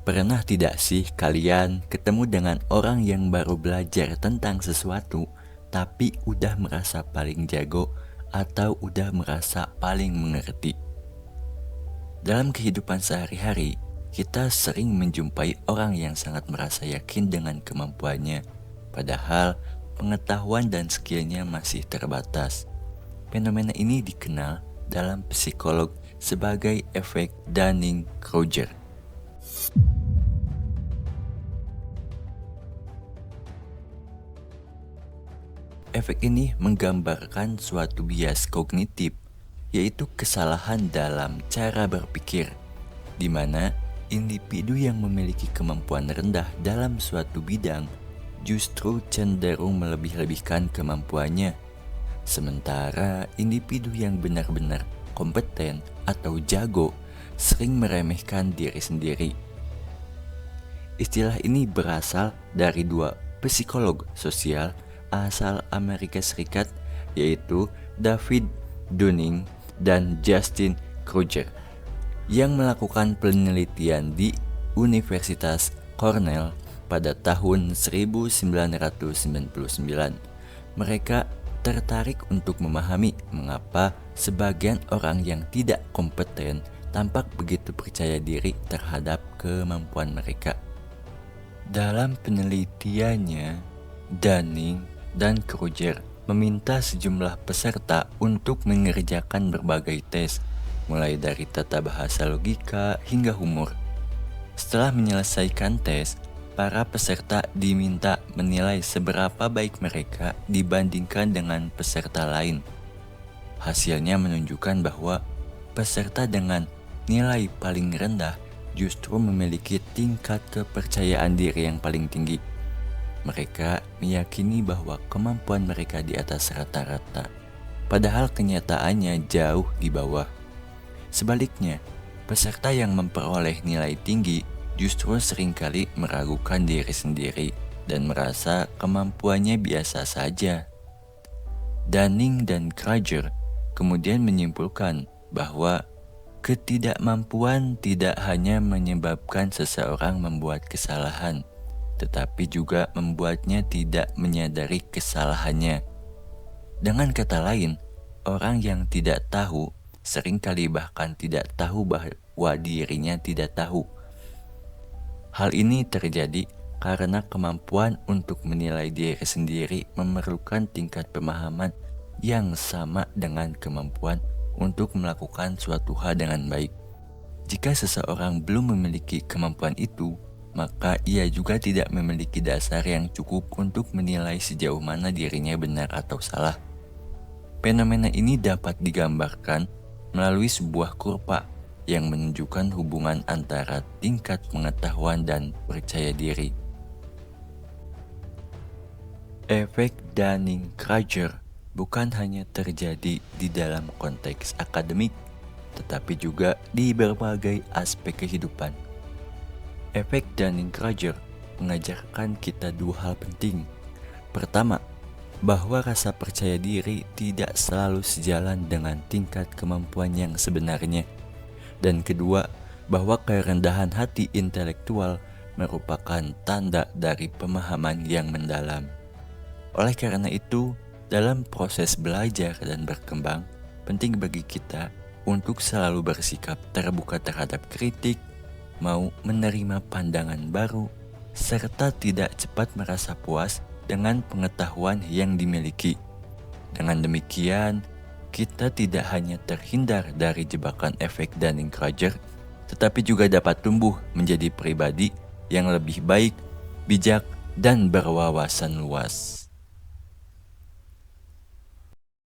Pernah tidak sih kalian ketemu dengan orang yang baru belajar tentang sesuatu, tapi udah merasa paling jago atau udah merasa paling mengerti? Dalam kehidupan sehari-hari, kita sering menjumpai orang yang sangat merasa yakin dengan kemampuannya, padahal pengetahuan dan skillnya masih terbatas. Fenomena ini dikenal dalam psikolog sebagai efek Dunning-Kruger. Efek ini menggambarkan suatu bias kognitif, yaitu kesalahan dalam cara berpikir, di mana individu yang memiliki kemampuan rendah dalam suatu bidang justru cenderung melebih-lebihkan kemampuannya, sementara individu yang benar-benar kompeten atau jago sering meremehkan diri sendiri. Istilah ini berasal dari dua psikolog sosial asal Amerika Serikat, yaitu David Dunning dan Justin Kruger, yang melakukan penelitian di Universitas Cornell pada tahun 1999. Mereka tertarik untuk memahami mengapa sebagian orang yang tidak kompeten tampak begitu percaya diri terhadap kemampuan mereka. Dalam penelitiannya, Dunning dan Kruger meminta sejumlah peserta untuk mengerjakan berbagai tes, mulai dari tata bahasa logika hingga humor. Setelah menyelesaikan tes, para peserta diminta menilai seberapa baik mereka dibandingkan dengan peserta lain. Hasilnya menunjukkan bahwa peserta dengan nilai paling rendah justru memiliki tingkat kepercayaan diri yang paling tinggi. Mereka meyakini bahwa kemampuan mereka di atas rata-rata, padahal kenyataannya jauh di bawah. Sebaliknya, peserta yang memperoleh nilai tinggi justru seringkali meragukan diri sendiri dan merasa kemampuannya biasa saja. Dunning dan Kruger kemudian menyimpulkan bahwa ketidakmampuan tidak hanya menyebabkan seseorang membuat kesalahan, tetapi juga membuatnya tidak menyadari kesalahannya. Dengan kata lain, orang yang tidak tahu seringkali bahkan tidak tahu bahwa dirinya tidak tahu. Hal ini terjadi karena kemampuan untuk menilai diri sendiri memerlukan tingkat pemahaman yang sama dengan kemampuan untuk melakukan suatu hal dengan baik. Jika seseorang belum memiliki kemampuan itu, maka ia juga tidak memiliki dasar yang cukup untuk menilai sejauh mana dirinya benar atau salah. Fenomena ini dapat digambarkan melalui sebuah kurva yang menunjukkan hubungan antara tingkat pengetahuan dan percaya diri. Efek Dunning-Kruger bukan hanya terjadi di dalam konteks akademik, tetapi juga di berbagai aspek kehidupan. Efek Dunning-Kruger mengajarkan kita dua hal penting. Pertama, bahwa rasa percaya diri tidak selalu sejalan dengan tingkat kemampuan yang sebenarnya. Dan kedua, bahwa kerendahan hati intelektual merupakan tanda dari pemahaman yang mendalam. Oleh karena itu, dalam proses belajar dan berkembang, penting bagi kita untuk selalu bersikap terbuka terhadap kritik, mau menerima pandangan baru, serta tidak cepat merasa puas dengan pengetahuan yang dimiliki. Dengan demikian, kita tidak hanya terhindar dari jebakan efek Dunning-Kruger, tetapi juga dapat tumbuh menjadi pribadi yang lebih baik, bijak, dan berwawasan luas.